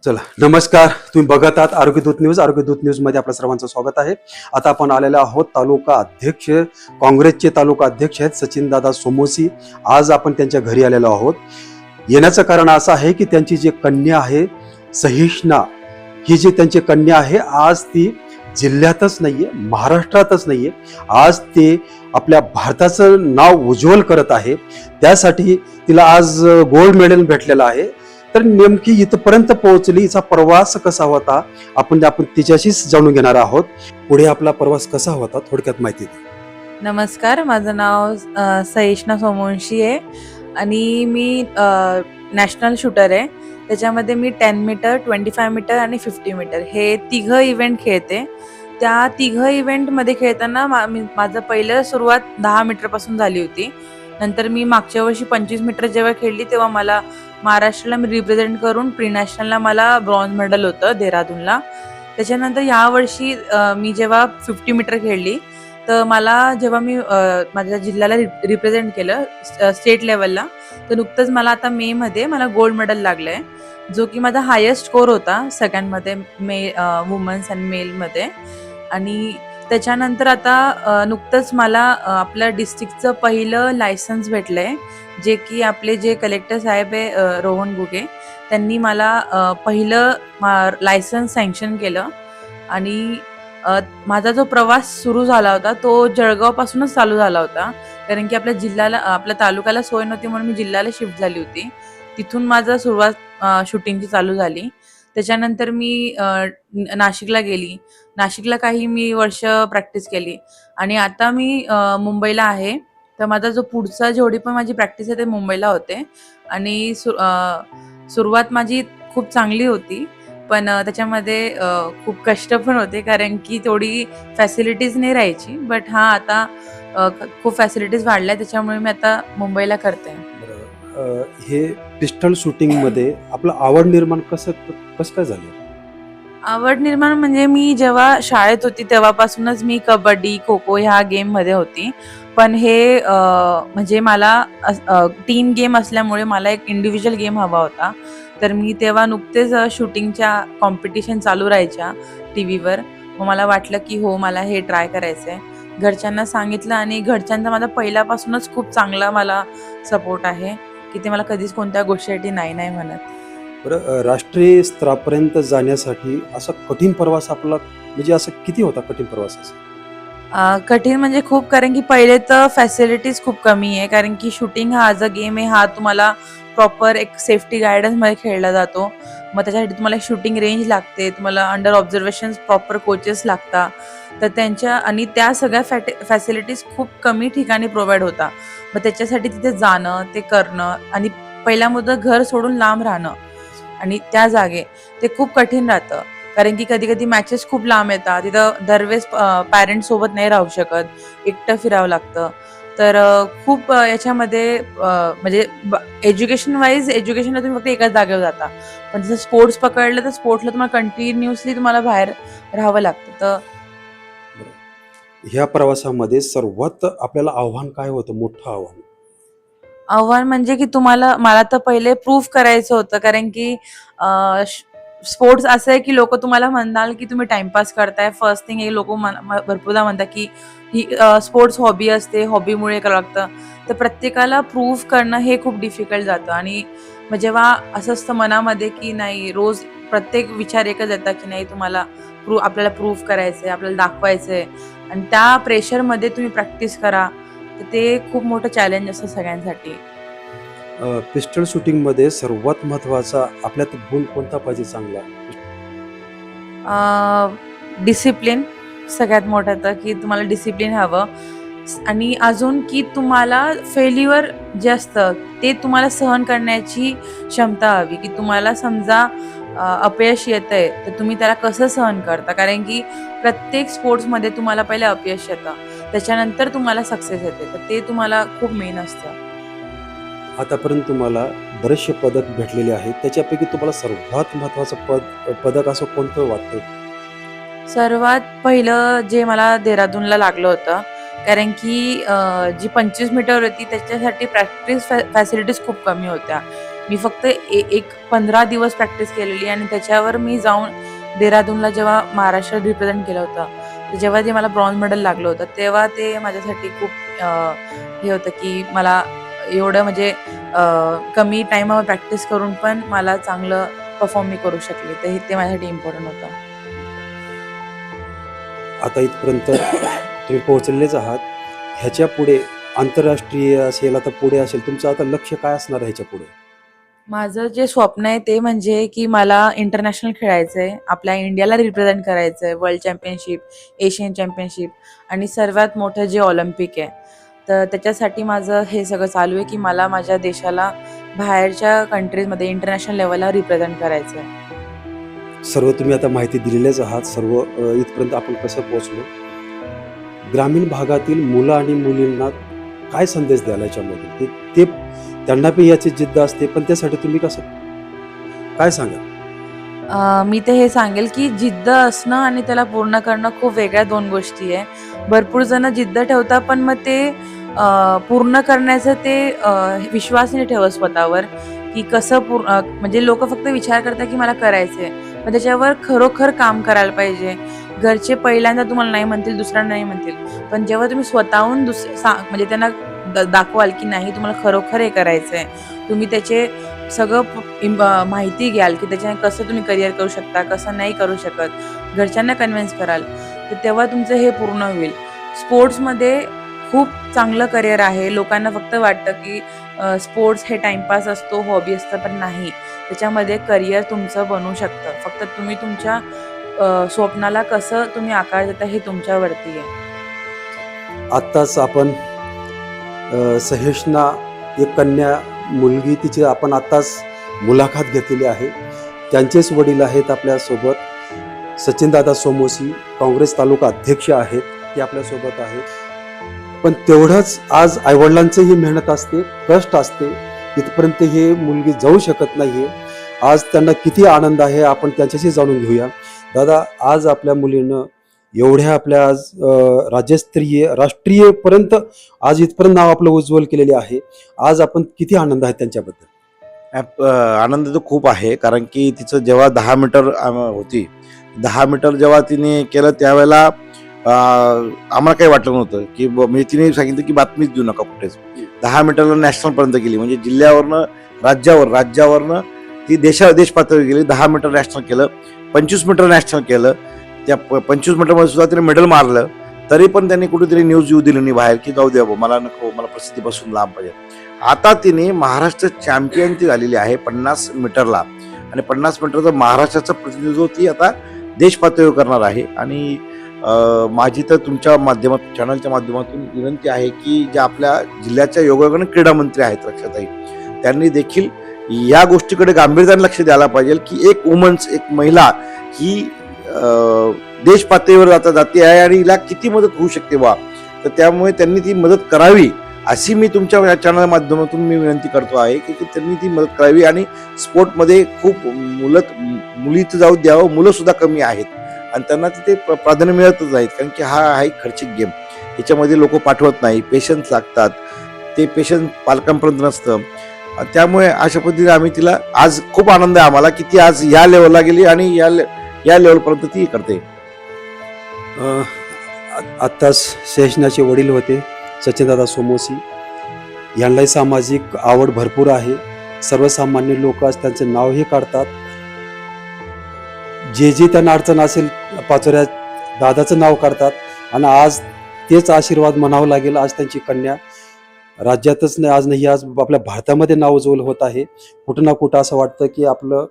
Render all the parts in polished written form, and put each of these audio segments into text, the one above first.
चला नमस्कार. तुम्ही बघत आहात आरोग्य दूत न्यूज. आरोग्य दूत न्यूज मध्ये आपलं सर्वांचं स्वागत आहे. आता आपण आलेलो आहोत तालुका अध्यक्ष, काँग्रेसचे तालुका अध्यक्ष आहेत सचिनदादा सोमोसी. आज आपण त्यांच्या घरी आलेलो आहोत. येण्याचं कारण असं आहे की त्यांची जी कन्या आहे सहिष्णा, ही जी त्यांची कन्या आहे आज ती जिल्ह्यातच नाहीये, महाराष्ट्रातच नाहीये, आज ते आपल्या भारताचं नाव उज्ज्वल करत आहे. त्यासाठी तिला आज गोल्ड मेडल भेटलेलं आहे. तर नेमकी इथपर्यंत पोहोचली, हिचा प्रवास कसा होता आपण तिच्याशीच जाणून घेणार आहोत. पुढे आपला प्रवास कसा होता थोडक्यात माहिती द्या. नमस्कार, माझं नाव सहिष्णा सोमवंशी आहे आणि मी नॅशनल शूटर आहे. त्याच्यामध्ये मी 10 मीटर, 25 मीटर आणि 50 मीटर हे तिघं इव्हेंट खेळते. त्या तिघं इव्हेंटमध्ये खेळताना माझं पहिलं सुरुवात 10 मीटरपासून झाली होती. नंतर मी मागच्या वर्षी 25 मीटर जेव्हा खेळली तेव्हा मला महाराष्ट्राला मी रिप्रेझेंट करून प्री नॅशनलला मला ब्रॉन्झ मेडल होतं देहरादूनला. त्याच्यानंतर यावर्षी मी जेव्हा 50 मीटर खेळली तर मला जेव्हा मी माझ्या जिल्ह्याला रिप्रेझेंट केलं स्टेट लेवलला, तर नुकतंच मला आता मेमध्ये मला गोल्ड मेडल लागलं आहे, जो की माझा हायेस्ट स्कोर होता सगळ्यांमध्ये, वुमन्स आणि मेलमध्ये. आणि त्याच्यानंतर आता नुकतंच मला आपल्या डिस्ट्रिक्टचं पहिलं लायसन्स भेटलं आहे, जे की आपले जे कलेक्टर साहेब आहे रोहन गुगे, त्यांनी मला पहिलं लायसन्स सँक्शन केलं. आणि माझा जो प्रवास सुरू झाला होता तो जळगावपासूनच चालू झाला होता, कारण की आपल्या तालुक्याला सोय नव्हती म्हणून मी जिल्ह्याला शिफ्ट झाली होती. तिथून माझा सुरुवात शूटिंगची चालू झाली. त्याच्यानंतर मी नाशिकला गेली. नाशिकला काही मी वर्ष प्रॅक्टिस केली आणि आता मी मुंबईला आहे. तर माझा जो पुढचा जेवढी पण माझी प्रॅक्टिस आहे ते मुंबईला होते. आणि सुरुवात माझी खूप चांगली होती, पण त्याच्यामध्ये खूप कष्ट पण होते, कारण की तेवढी फॅसिलिटीज नाही राहायची. बट हां, आता खूप फॅसिलिटीज वाढल्या, त्याच्यामुळे मी आता मुंबईला करते. हे पिस्टल शूटिंग मध्ये आपलं आवड निर्माण कसं काय झालं? आवड निर्माण म्हणजे मी जेव्हा शाळेत होती तेव्हापासूनच मी कबड्डी, खो खो ह्या गेममध्ये होती. पण हे म्हणजे मला टीम गेम असल्यामुळे मला एक इंडिव्हिज्युअल गेम हवा होता. तर मी तेव्हा नुकतेच शूटिंगच्या कॉम्पिटिशन चालू राहायच्या टीव्हीवर. मग मला वाटलं की हो, मला हे ट्राय करायचं आहे. घरच्यांना सांगितलं आणि घरच्यांचा माझा पहिल्यापासूनच खूप चांगला मला सपोर्ट आहे, की ते मला कधीच कोणत्या गोष्टीसाठी नाही नाही म्हणत. बरं, राष्ट्रीय स्तरापर्यंत जाण्यासाठी असा कठीण प्रवास आपला म्हणजे असं किती होता कठीण प्रवास असा? कठीण म्हणजे खूप, कारण की पहिले तर फॅसिलिटीज खूप कमी आहे, कारण की शूटिंग हा ॲज अ गेम आहे, हा तुम्हाला प्रॉपर एक सेफ्टी गायडन्समध्ये खेळला जातो. मग त्याच्यासाठी तुम्हाला एक शूटिंग रेंज लागते, तुम्हाला अंडर ऑब्झर्वेशन प्रॉपर कोचेस लागतात. तर आणि त्या सगळ्या फॅसिलिटीज खूप कमी ठिकाणी प्रोव्हाइड होता. मग त्याच्यासाठी तिथे जाणं, ते करणं आणि पहिला मुद्दा घर सोडून लांब राहणं आणि त्या जागे ते खूप कठीण राहतं, कारण की कधी कधी मॅचेस खूप लांब येतात. तिथं दरवेळेस पॅरेंट्स सोबत नाही राहू शकत, एकटं फिरावं लागतं. तर खूप याच्यामध्ये म्हणजे एज्युकेशनला तुम्ही फक्त एकाच जागेवर जाता, पण जसं स्पोर्ट्स पकडलं तर स्पोर्ट्सला तुम्हाला कंटिन्युअसली तुम्हाला बाहेर राहावं लागतं. तर ह्या प्रवासामध्ये सर्वात आपल्याला आव्हान काय होतं, मोठं आव्हान म्हणजे की मला तर पहिले प्रूफ करायचं होतं, कारण की स्पोर्ट्स असं आहे की लोक तुम्हाला म्हणाल की तुम्ही टाइमपास करताय. फर्स्ट थिंग हे लोक भरपूरदा म्हणतात की ही स्पोर्ट्स हॉबी असते, हॉबीमुळे करावं लागतं. तर प्रत्येकाला प्रूफ करणं हे खूप डिफिकल्ट जातं. आणि मग जेव्हा असं असतं मनामध्ये की नाही, रोज प्रत्येक विचार एकच येतात की नाही, आपल्याला प्रूफ करायचंय, आपल्याला दाखवायचंय, आणि त्या प्रेशरमध्ये तुम्ही प्रॅक्टिस करा. तर ते खूप मोठं चॅलेंज असतं सगळ्यांसाठी. पिस्टल शूटिंग मध्ये सर्वात महत्वाचा आपल्यात गुण कोणता पाहिजे चांगला? डिसिप्लिन सगळ्यात मोठं तर, की तुम्हाला डिसिप्लिन हवं. आणि अजून की तुम्हाला फेल्युअर जे असतं ते तुम्हाला सहन करण्याची क्षमता हवी, की तुम्हाला समजा अपयश येतंय तर तुम्ही त्याला कसं सहन करता, कारण की प्रत्येक स्पोर्ट्समध्ये तुम्हाला पहिले अपयश येतं, त्याच्यानंतर तुम्हाला सक्सेस येते. तर ते तुम्हाला खूप मेन असतं. आतापर्यंत तुम्हाला बरेचसे पदक भेटलेले आहेत, त्याच्यापैकी तुम्हाला सर्वात महत्वाचं पदक असं कोणतं वाटतं? सर्वात पहिलं जे मला देहरादूनला लागलं होतं, कारण की जी 25 मीटर होती त्याच्यासाठी प्रॅक्टिस फॅसिलिटीज खूप कमी होत्या. मी फक्त एक 15 दिवस प्रॅक्टिस केलेली आणि त्याच्यावर मी जाऊन देहरादूनला जेव्हा महाराष्ट्र रिप्रेझेंट केलं होतं, तर जेव्हा ते मला ब्रॉन्झ मेडल लागलं होतं, तेव्हा ते माझ्यासाठी खूप हे होतं की मला एवढं म्हणजे कमी टाईमावर प्रॅक्टिस करून पण मला चांगलं परफॉर्म मी करू शकले. तर ते माझ्यासाठी इम्पॉर्टंट होतं. आता इथपर्यंत तुम्ही पोहोचलेच आहात. ह्याच्या पुढे आंतरराष्ट्रीय असेल, आता पुढे असेल, तुमचं आता लक्ष काय असणार आहे ह्याच्या पुढे? माझं जे स्वप्न आहे ते म्हणजे की मला इंटरनॅशनल खेळायचं आहे. आपल्या इंडियाला रिप्रेझेंट करायचं आहे. वर्ल्ड चॅम्पियनशिप, एशियन चॅम्पियनशिप आणि सर्वात मोठं जे ऑलिम्पिक आहे. तर त्याच्यासाठी माझं हे सगळं चालू आहे की मला माझ्या देशाला बाहेरच्या कंट्रीजमध्ये इंटरनॅशनल लेवलला रिप्रेझेंट करायचं आहे. सर्व तुम्ही आता माहिती दिलेलेच आहात. सर्व इथपर्यंत आपण कसं पोहोचलो, ग्रामीण भागातील मुलं आणि मुलींना काय संदेश द्याल याच्यामध्ये? ते त्यांना पण याची जिद्द असते, पण त्यासाठी तुम्ही कसं काय सांगाल? मी तर हे सांगेल की जिद्द असणं आणि त्याला पूर्ण करणं खूप वेगळ्या 2 गोष्टी आहे. भरपूर जण जिद्द ठेवतात, पण मग ते पूर्ण करण्याचं ते विश्वास नाही ठेवत स्वतःवर, की कसं म्हणजे लोकं फक्त विचार करतात की मला करायचंय. पण त्याच्यावर खरोखर काम करायला पाहिजे. घरचे पहिल्यांदा तुम्हाला नाही म्हणतील, दुसऱ्यांदा नाही म्हणतील. पण जेव्हा तुम्ही स्वतःहून म्हणजे त्यांना दाखवाल की नाही तुम्हाला खरोखर हे करायचंय. तुम्ही त्याचे सगळं माहिती घ्याल की त्याच्याने कसं तुम्ही करिअर करू शकता, कसं नाही करू शकत. घरच्यांना कन्व्हिन्स कराल, तर तेव्हा तुमचं हे पूर्ण होईल. स्पोर्ट्समध्ये खूप चांगलं करिअर आहे. लोकांना फक्त वाटतं की स्पोर्ट्स हे टाईमपास असतो, हॉबी असतं, पण नाही. त्याच्यामध्ये करिअर तुमचं बनू शकतं. फक्त तुम्ही तुमच्या स्वप्नाला कसं तुम्ही आकार देता हे तुमच्यावरती आहे. आत्ताच आपण सहेशना, एक कन्या मुलगी, तिची आपण आत्ताच मुलाखत घेतलेली आहे. त्यांचेच वडील आहेत आपल्यासोबत, सचिनदादा सोमोशी, काँग्रेस तालुका अध्यक्ष आहेत, ते आपल्यासोबत आहेत. पण तेवढंच आज आईवडिलांचंही मेहनत असते, कष्ट असते, इथपर्यंत हे मुलगी जाऊ शकत नाही. आज त्यांना किती आनंद आहे आपण त्यांच्याशी जाणून घेऊया. दादा, आज आपल्या मुलीनं एवढ्या आपल्या आज राज्यस्तरीय, राष्ट्रीयपर्यंत आज इथपर्यंत नाव आपलं उज्ज्वल केलेले आहे. आज आपण किती आनंद आहे त्यांच्याबद्दल? आनंद तर खूप आहे, कारण की तिचं जेव्हा 10 मीटर होती, 10 मीटर जेव्हा तिने केलं त्यावेळेला आम्हाला काही वाटलं नव्हतं की म्हणजे तिने सांगितलं की बातमीच देऊ नका कुठेच. 10 मीटरला नॅशनलपर्यंत गेली, म्हणजे जिल्ह्यावरनं राज्यावरनं ती देश पातळीवर गेली. 10 मीटर नॅशनल केलं, 25 मीटर नॅशनल केलं. त्या 25 मीटरमध्ये सुद्धा तिने मेडल मारलं. तरी पण त्यांनी कुठेतरी न्यूज येऊ दिली नाही बाहेर की जाऊ द्या मला नको, मला प्रसिद्धीपासून लांब पाहिजे. आता तिने महाराष्ट्र चॅम्पियन ती झालेली आहे 50 मीटरला, आणि 50 मीटरचं महाराष्ट्राचं प्रतिनिधित्व ती आता देश पातळीवर करणार आहे. आणि माझी तर तुमच्या माध्यमातून, चॅनलच्या माध्यमातून विनंती आहे की ज्या आपल्या जिल्ह्याच्या योगायोगाने क्रीडा मंत्री आहेत रक्षाताई, त्यांनी देखील या गोष्टीकडे गांभीर्याने लक्ष द्यायला पाहिजे की एक वुमन्स, एक महिला ही देश पातळीवर जाते आहे आणि हिला किती मदत होऊ शकते बा. तर त्यामुळे त्यांनी ती मदत करावी अशी मी तुमच्या या चॅनल माध्यमातून मी विनंती करतो आहे की त्यांनी ती मदत करावी. आणि स्पोर्टमध्ये खूप मुली तर जाऊ द्यावं, मुलं सुद्धा कमी आहेत आणि त्यांना तिथे प्राधान्य मिळतच नाहीत, कारण की हा आहे खर्चिक गेम. ह्याच्यामध्ये लोक पाठवत नाही, पेशन्स लागतात, ते पेशन्स पालकांपर्यंत नसतं. त्यामुळे अशा पद्धतीने आम्ही तिला, आज खूप आनंद आहे आम्हाला की ती आज या लेवलला गेली आणि या लेवलपर्यंत ती करते. आत्ताच सहेशनाचे वडील होते सचिनदादा सोमोशी, यांनाही सामाजिक आवड भरपूर आहे. सर्वसामान्य लोक आज त्यांचं नावही काढतात. जे त्यांना अडचण असेल पाचोऱ्या दादाचं नाव काढतात, आणि आज तेच आशीर्वाद म्हणावं लागेल. आज त्यांची कन्या राज्यातच नाही, आज आपल्या भारतामध्ये नाव उज्ज्वल होत आहे. कुठं ना कुठं असं वाटतं की आपलं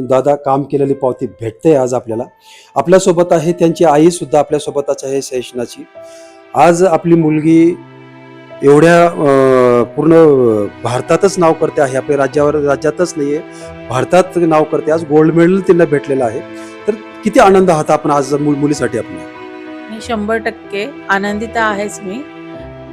दादा काम केलेली पावती भेटते. आज आपल्यासोबत आहे त्यांची आई सुद्धा आपल्यासोबतच आहे सहेशनाची. आज आपली मुलगी एवढ्या पूर्ण भारतातच नाव करते आहे, आपल्या राज्यातच नाहीये, भारतात नाव करते. आज गोल्ड मेडल त्यांना भेटलेलं आहे. तर किती आनंद आहात आपण आज मुलीसाठी? आपल्या 100% आनंदित आहेच मी.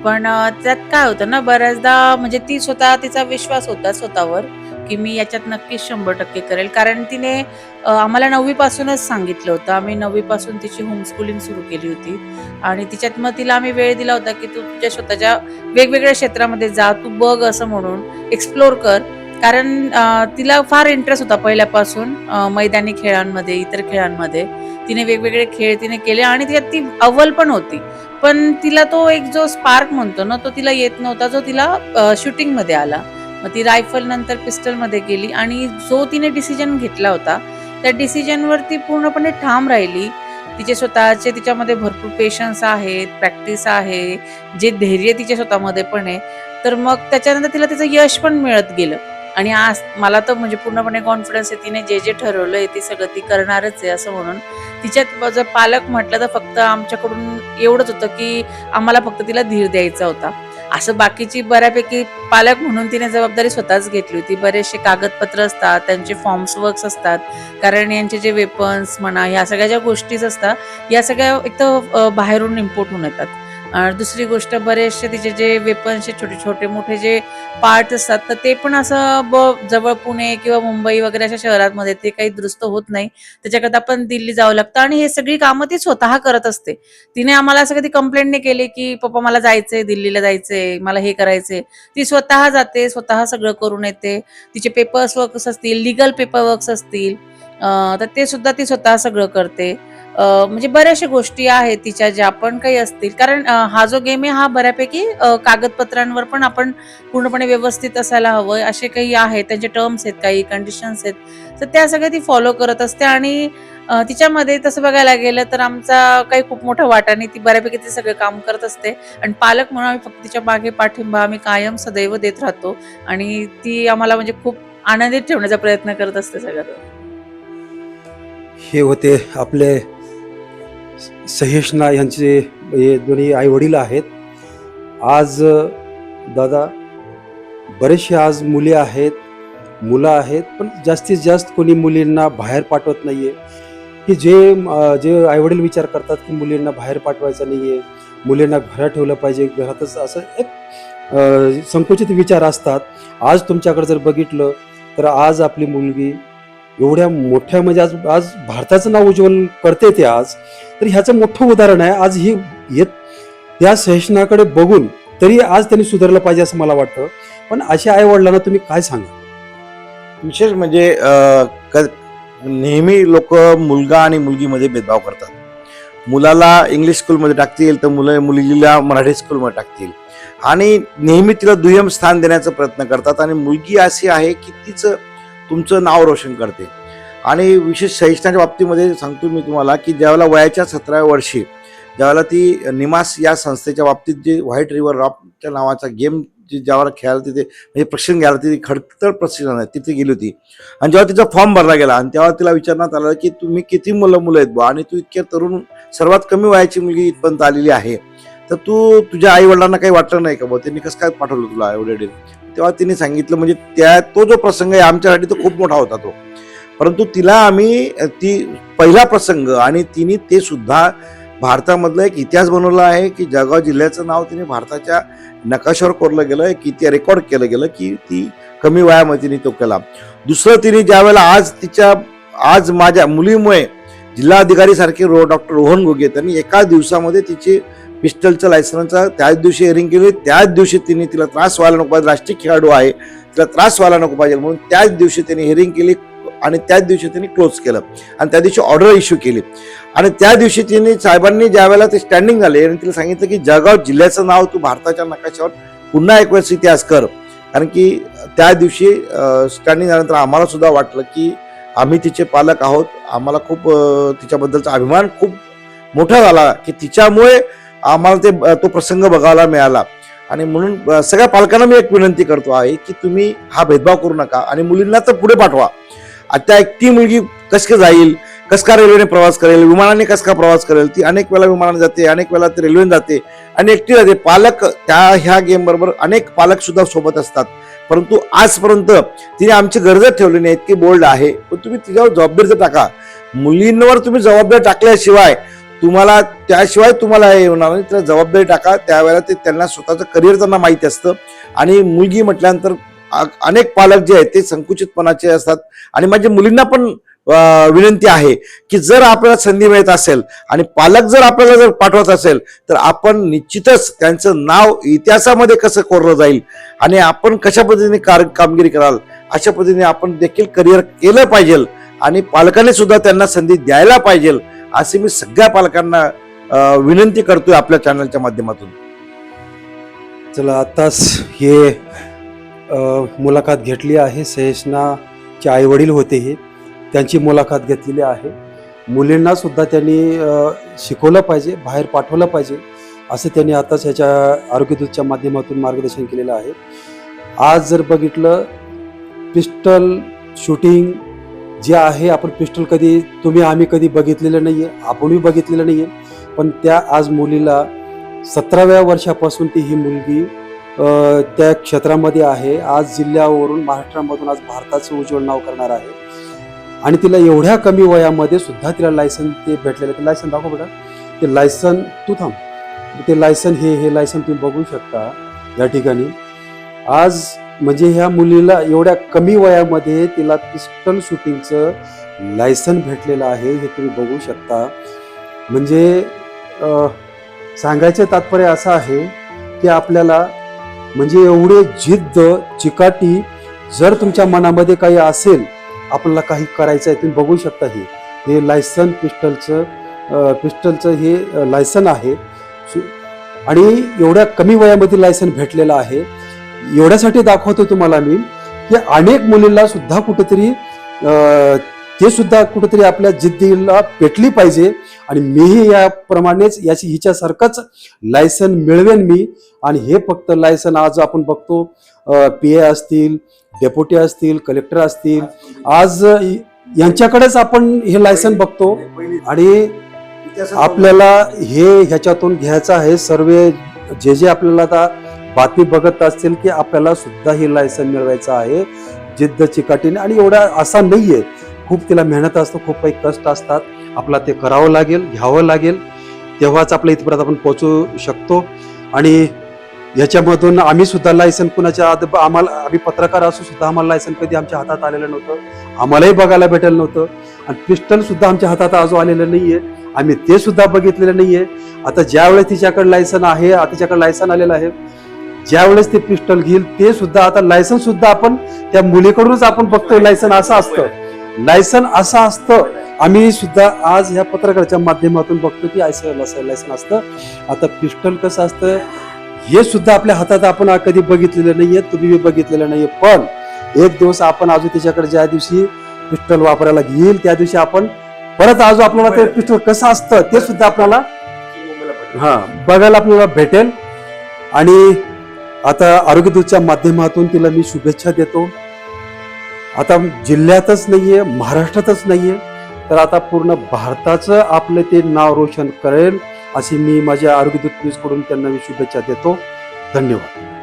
पण त्यात काय होतं ना, बऱ्याचदा म्हणजे ती स्वतः, तिचा विश्वास होता स्वतःवर की मी याच्यात नक्कीच 100% करेल. कारण तिने आम्हाला 9वी पासूनच सांगितलं होतं. आम्ही 9वी पासून तिची होमस्कूलिंग सुरू केली होती आणि तिच्यात मग तिला आम्ही वेळ दिला होता की तू तुझ्या स्वतःच्या वेगवेगळ्या क्षेत्रामध्ये जा, तू बघ, असं म्हणून एक्सप्लोर कर. कारण तिला फार इंटरेस्ट होता पहिल्यापासून मैदानी खेळांमध्ये, इतर खेळांमध्ये. तिने वेगवेगळे खेळ तिने केले आणि त्यात ती अव्वल पण होती. पण तिला तो एक जो स्पार्क म्हणतो ना, तो तिला येत नव्हता, जो तिला शूटिंगमध्ये आला. मग ती रायफल नंतर पिस्टलमध्ये गेली आणि जो तिने डिसिजन घेतला होता, त्या डिसिजनवर ती पूर्णपणे ठाम राहिली. तिचे स्वतःचे तिच्यामध्ये भरपूर पेशन्स आहेत, प्रॅक्टिस आहे, जे धैर्य तिच्या स्वतःमध्ये पण आहे. तर मग त्याच्यानंतर तिला त्याचं यश पण मिळत गेलं आणि आज मला तर म्हणजे पूर्णपणे कॉन्फिडन्स आहे, तिने जे जे ठरवलंय ते सगळं ती करणारच आहे असं म्हणून. तिच्यात जर पालक म्हटलं तर फक्त आमच्याकडून एवढंच होतं की आम्हाला फक्त तिला धीर द्यायचा होता. असं बाकीची बऱ्यापैकी पालक म्हणून तिने जबाबदारी स्वतःच घेतली होती. बरेचसे कागदपत्र असतात, त्यांचे फॉर्म्स वर्क्स असतात, कारण यांचे जे वेपन्स म्हणा, ह्या सगळ्या ज्या गोष्टीच असतात, या सगळ्या एक तर बाहेरून इम्पोर्ट होऊन येतात. दुसरी गोष्ट, बरेचसे तिचे जे वेपन्सचे छोटे छोटे मोठे जे पार्ट असतात, तर ते पण असं जवळ पुणे किंवा मुंबई वगैरे अशा शहरांमध्ये ते काही दुरुस्त होत नाही. त्याच्याकरता आपण दिल्ली जावं लागतं आणि हे सगळी कामं ती स्वतः करत असते. तिने आम्हाला असं कधी कंप्लेंट नाही केली की पप्पा मला जायचंय, दिल्लीला जायचंय, मला हे करायचंय. ती स्वतः जाते, स्वतः सगळं करून येते. तिचे पेपर्स वर्क्स असतील, लिगल पेपर वर्क्स असतील, तर ते सुद्धा ती स्वतः सगळं करते. म्हणजे बऱ्याचशा गोष्टी आहेत तिच्या ज्या पण काही असतील, कारण हा जो गेम आहे हा बऱ्यापैकी कागदपत्रांवर पण आपण पूर्णपणे व्यवस्थित असायला हवं असे काही आहेत, त्यांचे टर्म्स आहेत, काही कंडिशन्स आहेत, तर त्या सगळ्या ती फॉलो करत असते. आणि तिच्यामध्ये तसं बघायला गेलं तर आमचा काही खूप मोठा वाटा नाही, ती बऱ्यापैकी ते सगळं काम करत असते. आणि पालक म्हणून आम्ही फक्त तिच्या मागे पाठिंबा आम्ही कायम सदैव देत राहतो आणि ती आम्हाला म्हणजे खूप आनंदित ठेवण्याचा प्रयत्न करत असते सगळं. हे होते आपले सहिष्णा यांचे हे दोन्ही आई वडील आहेत. आज दादा बरेचसे आज मुली आहेत, मुलं आहेत, पण जास्तीत जास्त कोणी मुलींना बाहेर पाठवत नाहीये. की जे आई वडील विचार करतात की मुलींना बाहेर पाठवायचं नाहीये, मुलींना घरात ठेवलं पाहिजे, घरातच, असं एक संकुचित विचार असतात. आज तुमच्याकडे जर बघितलं तर आज आपली मुलगी एवढ्या मोठ्या म्हणजे आज भारताचं नाव उज्ज्वल करते ते आज. तर ह्याचं मोठं उदाहरण आहे. आज त्या सहिष्णाकडे बघून तरी आज त्यांनी सुधारलं पाहिजे असं मला वाटतं. पण अशा आई वडिलांना तुम्ही काय सांगा? विशेष म्हणजे नेहमी लोक मुलगा आणि मुलगीमध्ये भेदभाव करतात. मुलाला इंग्लिश स्कूलमध्ये टाकतील तर मुलगीला मराठी स्कूलमध्ये टाकतील आणि नेहमी तिला दुय्यम स्थान देण्याचा प्रयत्न करतात. आणि मुलगी अशी आहे की तिचं तुमचं नाव रोशन करते. आणि विशेष सहिष्णाच्या बाबतीमध्ये सांगतो मी तुम्हाला की ज्यावेळेला वयाच्या 17व्या वर्षी ज्यावेळेला ती निमास या संस्थेच्या बाबतीत जे व्हाईट रिव्हर रॉकच्या नावाचा गेम ज्यावेळेला खेळायला तिथे म्हणजे प्रशिक्षण घ्यायला तिथे खडतर प्रशिक्षण आहे तिथे गेली होती. आणि जेव्हा तिचा फॉर्म भरला गेला आणि तेव्हा तिला विचारण्यात आलं की तुम्ही किती मुलं आहेत बा, आणि तू इतक्या तरुण सर्वात कमी वयाची मुलगी इथपर्यंत आलेली आहे, तर तुझ्या आई वडिलांना काही वाटलं नाही का बा, त्यांनी कसं काय पाठवलं तुला एवढे? तेव्हा तिने सांगितलं म्हणजे तो जो प्रसंग आहे आमच्यासाठी तो खूप मोठा होता तो. परंतु तिला ती पहिला प्रसंग आणि तिने ते सुद्धा भारतामधला एक इतिहास बनवला आहे की जळगाव जिल्ह्याचं नाव तिने भारताच्या नकाशावर कोरलं गेलं की ते रेकॉर्ड केलं गेलं की ती कमी वयामध्ये तिने तो केला. दुसरं तिने ज्यावेळेला आज माझ्या मुलीमुळे जिल्हाधिकारी सारखे डॉक्टर रोहन घुगे त्यांनी एका दिवसामध्ये तिची पिस्टलचं लायसन्सचा त्याच दिवशी हिअरिंग केली. त्याच दिवशी तिला त्रास व्हायला नको पाहिजे, राष्ट्रीय खेळाडू आहे, तिला त्रास व्हायला नको पाहिजे म्हणून त्याच दिवशी त्यांनी हिअरिंग केली आणि त्याच दिवशी त्यांनी क्लोज केलं आणि त्या दिवशी ऑर्डर इश्यू केली. आणि त्या दिवशी तिने साहेबांनी ज्यावेळेला ते स्टँडिंग झाले आणि तिला सांगितलं की जळगाव जिल्ह्याचं नाव तू भारताच्या नकाशावर पुन्हा एक वेळेस इतिहास कर. कारण की त्या दिवशी स्टँडिंग झाल्यानंतर आम्हाला सुद्धा वाटलं की आम्ही तिचे पालक आहोत, आम्हाला खूप तिच्याबद्दलचा अभिमान खूप मोठा झाला की तिच्यामुळे आम्हाला तो प्रसंग बघायला मिळाला. आणि म्हणून सगळ्या पालकांना मी एक विनंती करतो आहे की तुम्ही हा भेदभाव करू नका आणि मुलींना तर पुढे पाठवा. आता एकटी मुलगी कसं काय जाईल, कसं का रेल्वेने प्रवास करेल, विमानाने कसं का प्रवास करेल? ती अनेक वेळा विमानाने जाते, अनेक वेळा ती रेल्वेने जाते आणि एकटी जाते. पालक ह्या गेम बरोबर अनेक पालक सुद्धा सोबत असतात, परंतु आजपर्यंत तिने आमची गरज ठेवली नाही, इतकी बोल्ड आहे. पण तुम्ही तिच्यावर जबाबदारी तर टाका. मुलींवर तुम्ही जबाबदारी टाकल्याशिवाय त्याशिवाय तुम्हाला हे होणार नाही. त्याला जबाबदारी टाका. त्यावेळेला त्यांना स्वतःचं करिअर त्यांना माहिती असतं. आणि मुलगी म्हटल्यानंतर अनेक पालक जे आहेत ते संकुचितपणाचे असतात. आणि माझ्या मुलींना पण विनंती आहे की जर आपल्याला संधी मिळत असेल आणि पालक जर आपल्याला जर पाठवत असेल तर आपण निश्चितच त्यांचं नाव इतिहासामध्ये कसं कोरलं जाईल आणि आपण कशा पद्धतीने कामगिरी कराल अशा पद्धतीने आपण देखील करिअर केलं पाहिजे आणि पालकांनी सुद्धा त्यांना संधी द्यायला पाहिजे असे मी सगळ्या पालकांना विनंती करतोय आपल्या चॅनलच्या माध्यमातून. चला आताच हे मुलाखत घेतली आहे. सहेशनाचे आई वडील होते हे, त्यांची मुलाखत घेतलेली आहे. मुलींना सुद्धा त्यांनी शिकवलं पाहिजे, बाहेर पाठवलं पाहिजे असं त्यांनी आताच ह्याच्या आरोग्यदूतच्या माध्यमातून मार्गदर्शन केलेलं आहे. आज जर बघितलं पिस्टल शूटिंग जे आहे, आपण पिस्टल कधी आम्ही कधी बघितलेलं नाही आहे, आपणही बघितलेलं नाही आहे, पण त्या आज मुलीला 17व्या वर्षापासून ती ही मुलगी त्या क्षेत्रामध्ये आहे. आज जिल्ह्यावरून महाराष्ट्रामधून आज भारताचं उज्ज्वल नाव करणार आहे आणि तिला एवढ्या कमी वयामध्ये सुद्धा तिला लायसन ते भेटलेलं. ते लायसन दाखव बेटा, ते लायसन तू थांब, ते लायसन हे लायसन तुम्ही बघू शकता या ठिकाणी. आज म्हणजे ह्या मुलीला एवढ्या कमी वयामध्ये तिला पिस्टल शूटिंगचं लायसन भेटलेलं आहे, हे तुम्ही बघू शकता. म्हणजे सांगायचं तात्पर्य असं आहे की आपल्याला म्हणजे एवढे जिद्द चिकाटी जर तुमच्या मनामध्ये काही असेल, आपल्याला काही करायचं आहे, तुम्ही बघू शकता हे लायसन पिस्टलचं हे लायसन आहे आणि एवढ्या कमी वयामध्ये लायसन भेटलेलं आहे. एवढ्यासाठी दाखवतो तुम्हाला मी की अनेक मुलींना सुद्धा कुठेतरी ते सुद्धा कुठेतरी आपल्या जिद्दीला पेटली पाहिजे आणि मीही याप्रमाणेच हिच्यासारखंच लायसन मिळवेन मी. आणि हे फक्त लायसन आज आपण बघतो PA असतील, डेप्युटी असतील, कलेक्टर असतील, आज यांच्याकडेच आपण हे लायसन बघतो आणि आपल्याला ह्याच्यातून घ्यायचं आहे. सर्व जे आपल्याला आता बातमी बघत असतील की आपल्याला सुद्धा हे लायसन मिळवायचं आहे जिद्द चिकाटीने. आणि एवढा असा नाहीये, खूप तिला मेहनत असतं, खूप काही कष्ट असतात, आपला ते करावं लागेल, घ्यावं लागेल, तेव्हाच आपल्या इथपर्यंत आपण पोहोचू शकतो. आणि याच्यामधून आम्ही सुद्धा लायसन कुणाच्या आम्ही पत्रकार असू सुद्धा आम्हाला लायसन कधी आमच्या हातात आलेलं नव्हतं, आम्हालाही बघायला भेटलेलं नव्हतं. आणि पिस्टल सुद्धा आमच्या हातात अजून आलेलं नाहीये, आम्ही ते सुद्धा बघितलेलं नाहीये. आता ज्यावेळेस तिच्याकडे लायसन आहे, तिच्याकडे लायसन आलेलं आहे, ज्यावेळेस ते पिस्टल घेईल ते सुद्धा आता लायसन सुद्धा आपण त्या मुलीकडूनच आपण बघतोय. लायसन असं असतं. आम्ही सुद्धा आज ह्या पत्रकाराच्या माध्यमातून बघतो की असं लायसन असतं. आता पिस्टल कसं असतं हे सुद्धा आपल्या हातात आपण कधी बघितलेलं नाहीये, तुम्ही बघितलेलं नाहीये. पण एक दिवस आपण अजून तिच्याकडे ज्या दिवशी पिस्टल वापरायला घेईल त्या दिवशी आपण परत अजून आपल्याला ते पिस्टल कसं असतं ते सुद्धा आपल्याला बघायला आपल्याला भेटेल. आणि आता आरोग्यदूतच्या माध्यमातून तिला मी शुभेच्छा देतो. आता जिल्ह्यातच नाहीये, महाराष्ट्रातच नाहीये, तर आता पूर्ण भारताचं आपलं ते नाव रोशन करेल अशी मी माझ्या आरोग्यदूत न्यूज कडून त्यांना मी शुभेच्छा देतो. धन्यवाद.